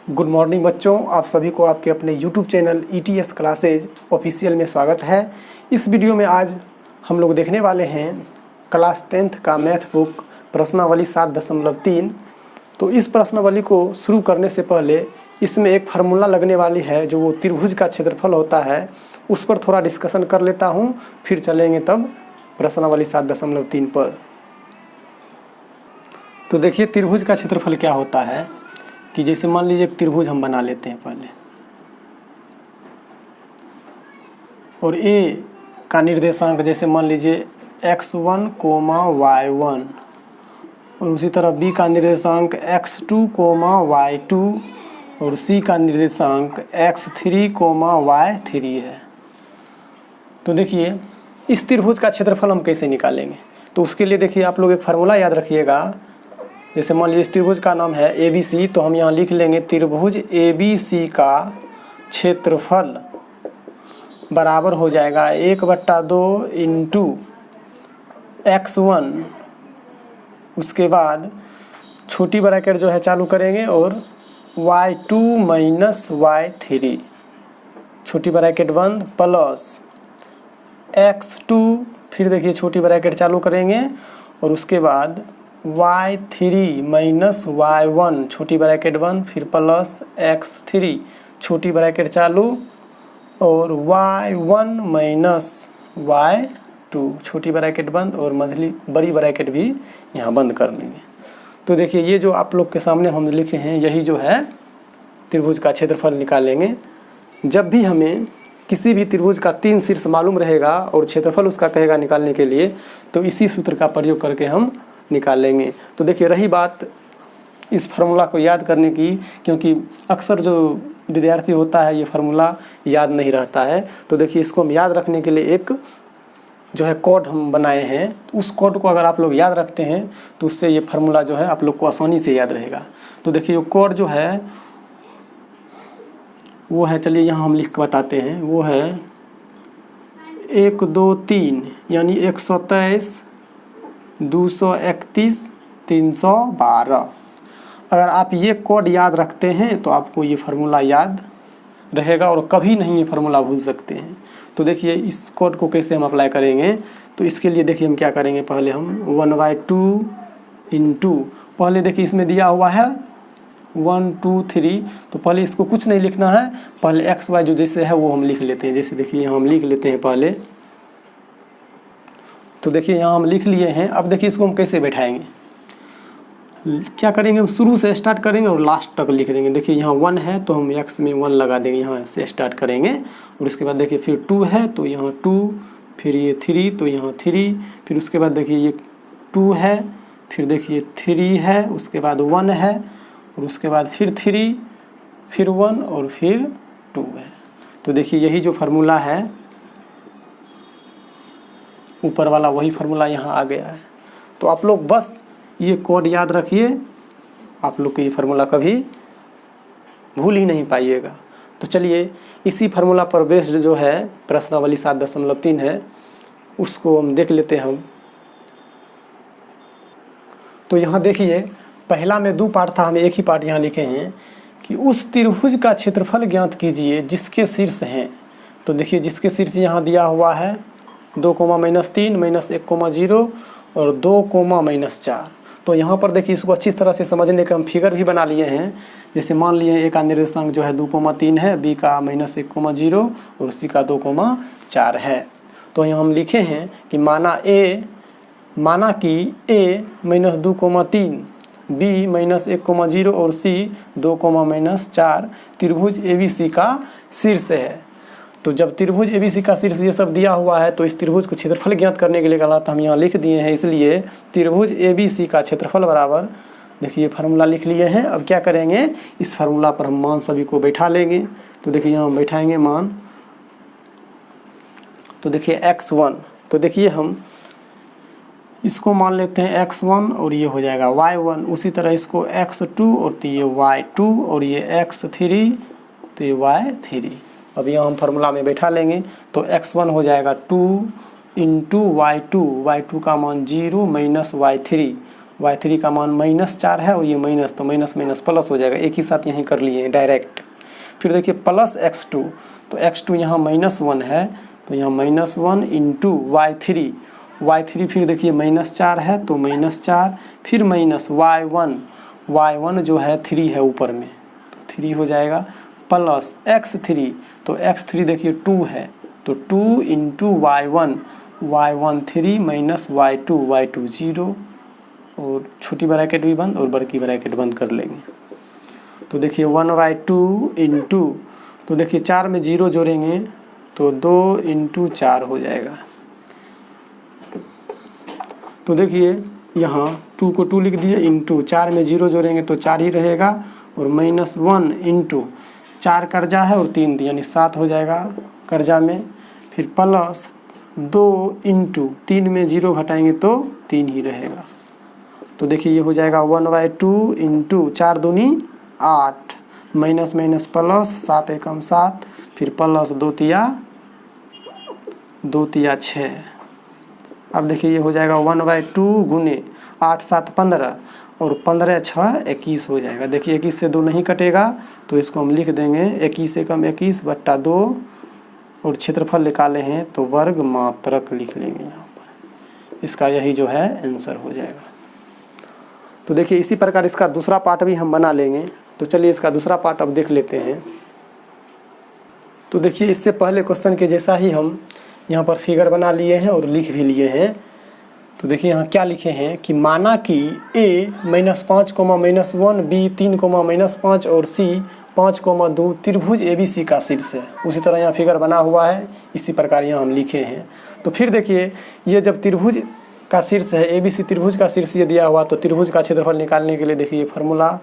Good morning बच्चों, आप सभी को आपके अपने YouTube channel ETS classes official में स्वागत है। इस वीडियो में आज हम लोग देखने वाले हैं क्लास 10th का मैथ बुक प्रश्नावली 7.3। तो इस प्रश्नावली को शुरू करने से पहले इसमें एक फार्मूला लगने वाली है जो वो त्रिभुज का क्षेत्रफल होता है, उस पर थोड़ा डिस्कशन कर लेता हूँ, फिर चलेंगे तब प्रश्नावली 7.3 पर। तो देखिए त्रिभुज का क्षेत्रफल क्या होता है कि जैसे मान लीजिए एक त्रिभुज हम बना लेते हैं पहले, और ए का निर्देशांक जैसे मान लीजिए x1, y1, और उसी तरह बी का निर्देशांक x2, y2, और सी का निर्देशांक x3, y3 है। तो देखिए इस त्रिभुज का क्षेत्रफल हम कैसे निकालेंगे, तो उसके लिए देखिए आप लोग एक फार्मूला याद रखिएगा। जैसे मान लीजिए इस त्रिभुज का नाम है ABC, तो हम यहाँ लिख लेंगे त्रिभुज ABC का क्षेत्रफल बराबर हो जाएगा 1/2 इंटू x1, उसके बाद छोटी ब्रैकेट जो है चालू करेंगे, और y2 माइनस y3 छोटी ब्रैकेट बंद, प्लस x2, फिर देखिए छोटी ब्रैकेट चालू करेंगे, और उसके बाद y3 माइनस y1 छोटी ब्रैकेट बंद, फिर प्लस x3 छोटी ब्रैकेट चालू, और y1 माइनस y2 छोटी ब्रैकेट बंद, और मझली बड़ी ब्रैकेट भी यहाँ बंद कर लेंगे। तो देखिए ये जो आप लोग के सामने हम लिखे हैं यही जो है त्रिभुज का क्षेत्रफल निकालेंगे। जब भी हमें किसी भी त्रिभुज का 3 शीर्ष मालूम रहेगा और क्षेत्रफल उसका कहेगा निकालने के लिए, तो इसी सूत्र का प्रयोग करके हम निकालेंगे। तो देखिए रही बात इस फार्मूला को याद करने की, क्योंकि अक्सर जो विद्यार्थी होता है ये फार्मूला याद नहीं रहता है, तो देखिए इसको हम याद रखने के लिए एक जो है कोड हम बनाए हैं। तो उस कोड को अगर आप लोग याद रखते हैं तो उससे ये फार्मूला जो है आप लोग को आसानी से याद रहेगा। तो देखिए ये कोड जो है वो है, चलिए यहाँ हम लिख के बताते हैं, वो है 1 2 3 यानी 123 231 312। अगर आप ये कोड याद रखते हैं तो आपको ये फार्मूला याद रहेगा और कभी नहीं ये फार्मूला भूल सकते हैं। तो देखिए इस कोड को कैसे हम अप्लाई करेंगे, तो इसके लिए देखिए हम क्या करेंगे, पहले हम 1/2 इंटू, पहले देखिए इसमें दिया हुआ है 1 2 3, तो पहले इसको कुछ नहीं लिखना है, पहले x y जो जैसे है वो हम लिख लेते हैं। जैसे देखिए यहाँ हम लिख लेते हैं पहले, तो देखिए यहाँ हम लिख लिए हैं। अब देखिए इसको हम कैसे बैठाएंगे, क्या करेंगे, हम शुरू से स्टार्ट करेंगे और लास्ट तक लिख देंगे। देखिए यहाँ 1 है तो हम x में 1 लगा देंगे, यहाँ से स्टार्ट करेंगे, और उसके बाद देखिए फिर 2 है तो यहाँ 2, फिर ये 3 तो यहाँ 3, फिर उसके बाद देखिए ये 2 है, फिर देखिए 3 है, उसके बाद 1 है, और उसके बाद फिर 3, फिर 1 और फिर 2 है। तो देखिए यही जो फार्मूला है ऊपर वाला, वही फार्मूला यहाँ आ गया है। तो आप लोग बस ये कोड याद रखिए, आप लोग को ये फार्मूला कभी भूल ही नहीं पाइएगा। तो चलिए इसी फार्मूला पर बेस्ड जो है प्रश्नावली 7.3 है उसको हम देख लेते हैं हम। तो यहाँ देखिए पहला में 2 पार्ट था, हमें एक ही पार्ट यहाँ लिखे हैं कि उस त्रिभुज का क्षेत्रफल ज्ञात कीजिए जिसके शीर्ष हैं। तो देखिए जिसके शीर्ष यहाँ दिया हुआ है 2, -3, -1, और 2, -4। तो यहाँ पर देखिए इसको अच्छी तरह से समझने का हम फिगर भी बना लिए हैं। जैसे मान लिए ए का निर्देशांक जो है 2, 3 है, बी का -1, और सी का 2, 4 है। तो यहाँ हम लिखे हैं कि माना कि a -2, 3, बी -1, और सी 2, -4 त्रिभुज ABC का शीर्ष है। तो जब त्रिभुज ABC का शीर्ष ये सब दिया हुआ है तो इस त्रिभुज को क्षेत्रफल ज्ञात करने के लिए गलत हम यहाँ लिख दिए हैं, इसलिए त्रिभुज ABC का क्षेत्रफल बराबर, देखिए फार्मूला लिख लिए हैं। अब क्या करेंगे, इस फार्मूला पर हम मान सभी को बैठा लेंगे। तो देखिए यहाँ हम बैठाएंगे मान, तो देखिए x1, तो देखिए हम इसको मान लेते हैं x1 और ये हो जाएगा y1, उसी तरह इसको x2 और तो ये y2, और ये x3 तो ये y3। अब यहाँ हम फार्मूला में बैठा लेंगे, तो x1 हो जाएगा 2 इंटू y2 का मान 0 माइनस y3, y3 का मान -4 है और ये माइनस, तो माइनस माइनस प्लस हो जाएगा, एक ही साथ यहीं कर लिए हैं डायरेक्ट। फिर देखिए प्लस x2, तो x2 यहाँ -1 है, तो यहाँ -1 इंटू y3 फिर देखिए -4 है तो -4, फिर माइनस y1 जो है 3 है ऊपर में, तो 3 हो जाएगा, प्लस x3, तो x3 देखिए 2 है, तो 2 इंटू y1 3 माइनस y2 0, और छोटी ब्रैकेट भी बंद और बड़ी ब्रैकेट बंद कर लेंगे। तो देखिए 1/2 इंटू, तो देखिए 4 में 0 जोड़ेंगे तो 2 इंटू 4 हो जाएगा। तो देखिए यहाँ 2 को 2 लिख दिए, इंटू 4 में 0 जोड़ेंगे तो 4 ही रहेगा, और -1 इंटू 4 कर्जा है और 3 यानी 7 हो जाएगा कर्जा में, फिर प्लस 2 इंटू 3 में 0 घटाएंगे तो 3 ही रहेगा। तो देखिए ये हो जाएगा 1/2 इंटू 4 दूनी 8, माइनस माइनस प्लस, 7 एकम 7, फिर प्लस 2 तिया 6। अब देखिए ये हो जाएगा 1/2 गुने 8 7 15 और 15 6 21 हो जाएगा। देखिए 21 से 2 नहीं कटेगा तो इसको हम लिख देंगे 21 एकम 21 बट्टा 2, और क्षेत्रफल निकाले हैं तो वर्ग मात्रक लिख लेंगे यहाँ पर। इसका यही जो है आंसर हो जाएगा। तो देखिए इसी प्रकार इसका दूसरा पार्ट भी हम बना लेंगे। तो चलिए इसका दूसरा पार्ट अब देख लेते हैं। तो देखिए इससे पहले क्वेश्चन के जैसा ही हम यहाँ पर फिगर बना लिए हैं और लिख भी लिए हैं। तो देखिए यहाँ क्या लिखे हैं कि माना कि a -5, -1, b 3, -5 और c 5, 2 त्रिभुज ABC का शीर्ष है। उसी तरह यहाँ फिगर बना हुआ है, इसी प्रकार यहाँ हम लिखे हैं। तो फिर देखिए ये जब त्रिभुज का शीर्ष है, ABC त्रिभुज का शीर्ष ये दिया हुआ, तो त्रिभुज का क्षेत्रफल निकालने के लिए देखिए फार्मूला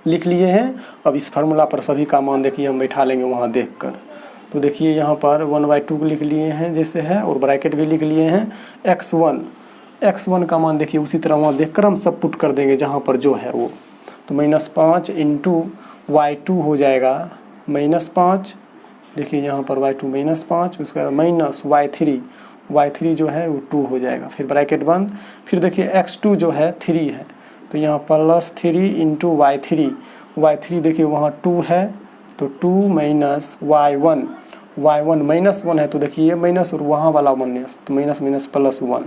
लिख लिए हैं। अब इस फार्मूला पर सभी का मान देखिए हम बैठा लेंगे वहाँ देखकर। तो देखिए यहाँ पर 1/2 लिख लिए हैं जैसे है, और ब्रैकेट भी लिख लिए हैं। x1 का मान देखिए उसी तरह वहाँ देखकर हम सब पुट कर देंगे जहाँ पर जो है वो। तो -5 इंटू y2 हो जाएगा -5, देखिए यहाँ पर y2 -5, उसके बाद माइनस y3 जो है वो 2 हो जाएगा, फिर ब्रैकेट बंद। फिर देखिए x2 जो है 3 है, तो यहाँ +3 इंटू y3 देखिए वहाँ 2 है, तो 2 माइनस y1 -1 है, तो देखिए ये माइनस और वहाँ वाला माइनस, तो माइनस माइनस +1,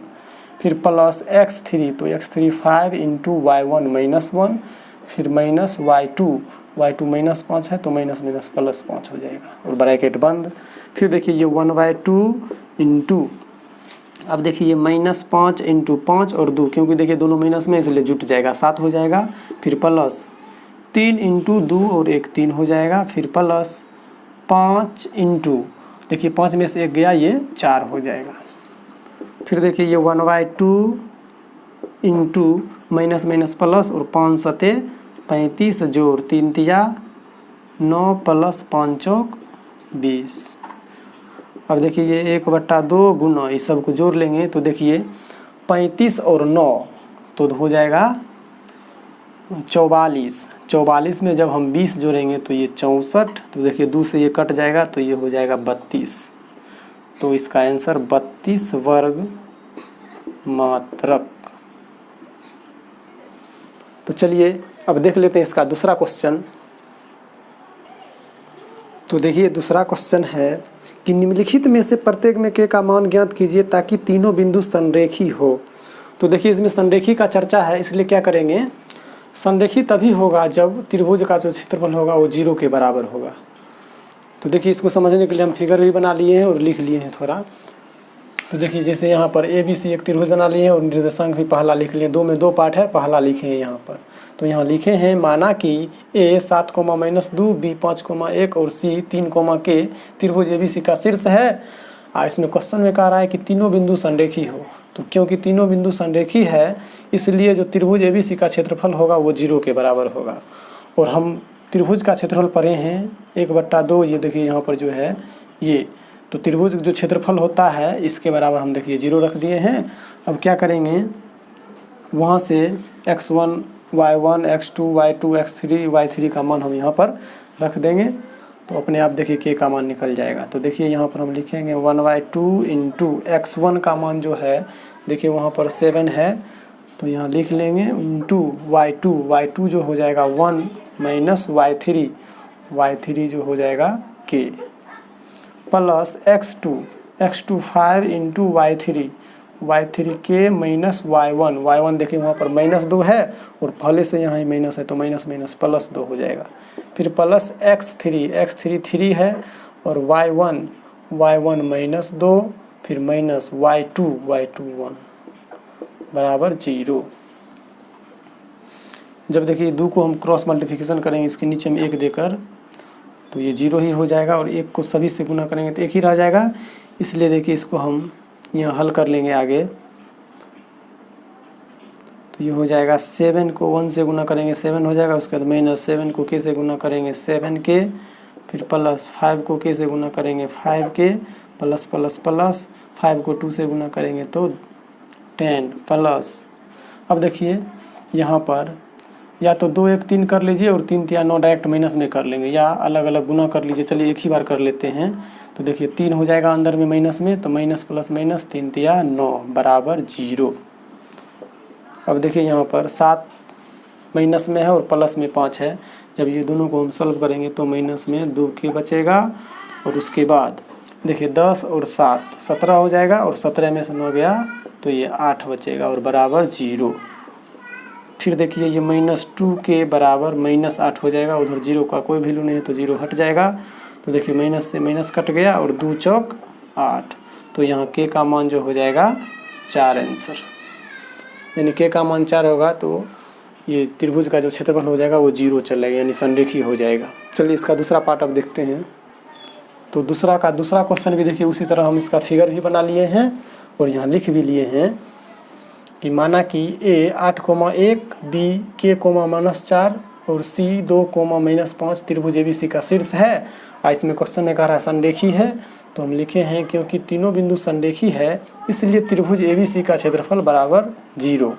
फिर प्लस x3, तो x3 5 इंटू y1 -1, फिर माइनस y2 -5 है, तो माइनस माइनस +5 हो जाएगा और ब्रैकेट बंद। फिर देखिए ये 1/2 इंटू, अब देखिए -5 इंटू 5 और 2, क्योंकि देखिए दोनों माइनस में इसलिए जुट जाएगा 7 हो जाएगा, फिर प्लस 3 इंटू 2 और 1 3 हो जाएगा, फिर प्लस 5 इंटू, देखिए 5 में से 1 गया ये 4 हो जाएगा। फिर देखिए ये 1/2 इंटू माइनस माइनस प्लस और 5 सते 35 जोड़ 3 तिया 9 प्लस 5 चौक 20। अब देखिए ये 1/2 गुना इस सब को जोड़ लेंगे तो देखिए 35 और 9 तो हो जाएगा 44 में जब हम 20 जोड़ेंगे तो ये 64, तो देखिए 2 से ये कट जाएगा तो ये हो जाएगा 32। तो इसका आंसर 32 वर्ग मात्रक। तो चलिए अब देख लेते हैं इसका दूसरा क्वेश्चन। तो देखिए दूसरा क्वेश्चन है कि निम्नलिखित में से प्रत्येक में k का मान ज्ञात कीजिए ताकि तीनों बिंदु संरेखी हो। तो देखिए इसमें संरेखी का चर्चा है, इसलिए क्या करेंगे, संरेखी तभी होगा जब त्रिभुज का जो क्षेत्रफल होगा वो 0 के बराबर होगा। तो देखिए इसको समझने के लिए हम फिगर भी बना लिए हैं और लिख लिए हैं थोड़ा। तो देखिए जैसे यहाँ पर ABC एक त्रिभुज बना लिए हैं और निर्देशांक भी पहला लिख लिए, 2 में 2 पार्ट है, पहला लिखे हैं यहाँ पर। तो यहाँ लिखे हैं माना कि A 7, -2, B 5, 1 और C 3, K त्रिभुज ABC का शीर्ष है। इसमें क्वेश्चन में कह रहा है कि तीनों बिंदु संरेखी हो। तो क्योंकि तीनों बिंदु संरेखी है इसलिए जो त्रिभुज ABC का क्षेत्रफल होगा वो 0 के बराबर होगा। और हम त्रिभुज का क्षेत्रफल पढ़े हैं 1/2, ये देखिए यहाँ पर जो है ये, तो त्रिभुज जो क्षेत्रफल होता है इसके बराबर हम देखिए 0 रख दिए हैं। अब क्या करेंगे, वहाँ से x1 y1 x2 y2 x3 y3 का मान हम यहाँ पर रख देंगे तो अपने आप देखिए k का मान निकल जाएगा। तो देखिए यहाँ पर हम लिखेंगे 1/2 इंटू x1 का मान जो है देखिए वहाँ पर 7 है, तो यहाँ लिख लेंगे इंटू y2 जो हो जाएगा 1 माइनस y3 जो हो जाएगा k plus x2 5 into y3 k minus y1 देखिए वहाँ पर -2 है और पहले से यहाँ ही माइनस है तो माइनस प्लस 2 हो जाएगा। फिर प्लस x3 3 है और y1 -2 फिर माइनस y2 1 बराबर 0। जब देखिए 2 को हम क्रॉस मल्टीप्लिकेशन करेंगे इसके नीचे में 1 देकर तो ये 0 ही हो जाएगा और 1 को सभी से गुना करेंगे तो 1 ही रह जाएगा। इसलिए देखिए इसको हम यहाँ हल कर लेंगे आगे। तो ये हो जाएगा 7 को 1 से गुना करेंगे 7 हो जाएगा। उसके बाद -7 को k से गुना करेंगे 7k फिर प्लस 5 को k से गुना करेंगे 5k प्लस 5 को 2 से गुना करेंगे तो 10 प्लस। अब देखिए यहाँ पर या तो 2 1 3 कर लीजिए और 3 3 9 डायरेक्ट माइनस में कर लेंगे या अलग अलग गुना कर लीजिए। चलिए एक ही बार कर लेते हैं। तो देखिए 3 हो जाएगा अंदर में माइनस में तो माइनस प्लस माइनस 3 3 9 बराबर 0। अब देखिए यहाँ पर 7 माइनस में है और प्लस में 5 है। जब ये दोनों को हम सॉल्व करेंगे तो माइनस में 2 के बचेगा और उसके बाद देखिए 10 और 7 17 हो जाएगा और 17 में से 9 गया तो ये 8 बचेगा और बराबर 0। फिर देखिए ये -2 के बराबर -8 हो जाएगा। उधर 0 का कोई वैल्यू नहीं है तो 0 हट जाएगा। तो देखिए माइनस से माइनस कट गया और 2 चौक 8 तो यहाँ k का मान जो हो जाएगा 4 आंसर। यानी k का मान 4 होगा तो ये त्रिभुज का जो क्षेत्रफल हो जाएगा वो 0 चलेगा यानी संरेखी हो जाएगा। चलिए इसका दूसरा पार्ट अब देखते हैं। तो दूसरा क्वेश्चन भी देखिए उसी तरह हम इसका फिगर भी बना लिए हैं और यहाँ लिख भी लिए हैं कि माना कि a 8,1 b k, -4 और c 2, -5 त्रिभुज ABC का शीर्ष है। इसमें क्वेश्चन में कह रहा है संरेखी है तो हम लिखे हैं क्योंकि तीनों बिंदु संरेखी है इसलिए त्रिभुज ABC का क्षेत्रफल बराबर 0।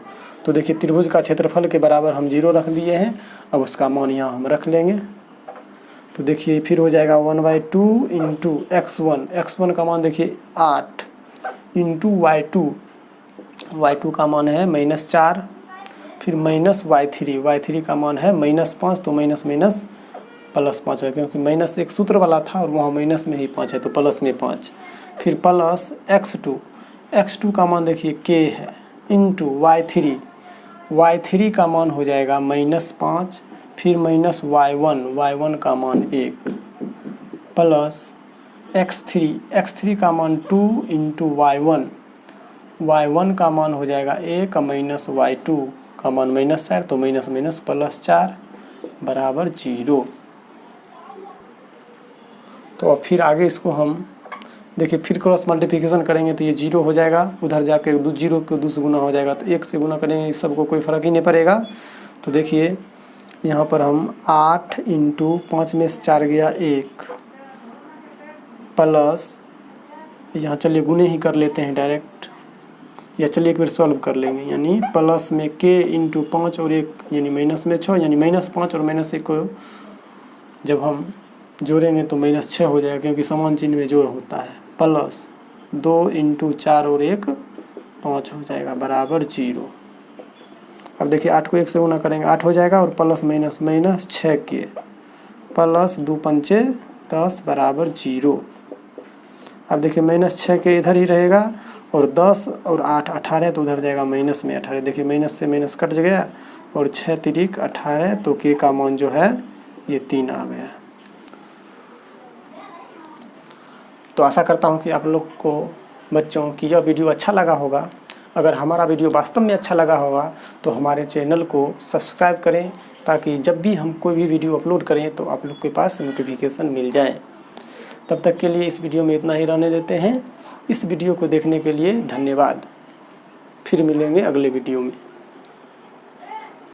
तो देखिए त्रिभुज का क्षेत्रफल के बराबर हम 0 रख दिए हैं। अब उसका मान यहाँ हम रख लेंगे। तो देखिए फिर हो जाएगा 1/2 इंटू x1 का मान देखिए 8 इंटू y2 का मान है -4 फिर माइनस y3 का मान है -5 तो माइनस +5 है क्योंकि माइनस एक सूत्र वाला था और वहाँ माइनस में ही 5 है तो प्लस में 5 फिर प्लस x2 का मान देखिए k है इंटू y3 का मान हो जाएगा -5 फिर माइनस y1 का मान 1 प्लस x3 का मान 2 इंटू y1 का मान हो जाएगा 1 माइनस y2 का मान -4 तो माइनस +4 बराबर 0। तो अब फिर आगे इसको हम देखिए फिर क्रॉस मल्टीप्लिकेशन करेंगे तो ये 0 हो जाएगा। उधर जाके 0 को 2 से गुना हो जाएगा तो 1 से गुना करेंगे इस सबको कोई फ़र्क ही नहीं पड़ेगा। तो देखिए यहाँ पर हम 8 इंटू 5 में से 4 गया 1 प्लस यहाँ चलिए गुने ही कर लेते हैं डायरेक्ट या चलिए एक बार सॉल्व कर लेंगे यानी प्लस में k इंटू 5 और 1 यानी माइनस में 6 यानी -5 और -1 को जब हम जोड़ेंगे तो -6 हो जाएगा क्योंकि समान चिन्ह में जोड़ होता है प्लस 2 इंटू 4 और 1 5 हो जाएगा बराबर 0। अब देखिए 8 को 1 से गुना करेंगे 8 हो जाएगा और प्लस माइनस 6 के प्लस 2 पंचे 10 बराबर 0। अब देखिए -6 के इधर ही रहेगा और 10 और 8 18 तो उधर जाएगा माइनस में 18। देखिए माइनस से माइनस कट गया और 6 तिरिक 18 तो के का मान जो है ये 3 आ गया। तो आशा करता हूँ कि आप लोग को बच्चों की यह वीडियो अच्छा लगा होगा। अगर हमारा वीडियो वास्तव में अच्छा लगा होगा तो हमारे चैनल को सब्सक्राइब करें ताकि जब भी हम कोई भी वीडियो अपलोड करें तो आप लोग के पास नोटिफिकेशन मिल जाए। तब तक के लिए इस वीडियो में इतना ही रहने देते हैं। इस वीडियो को देखने के लिए धन्यवाद। फिर मिलेंगे अगले वीडियो में।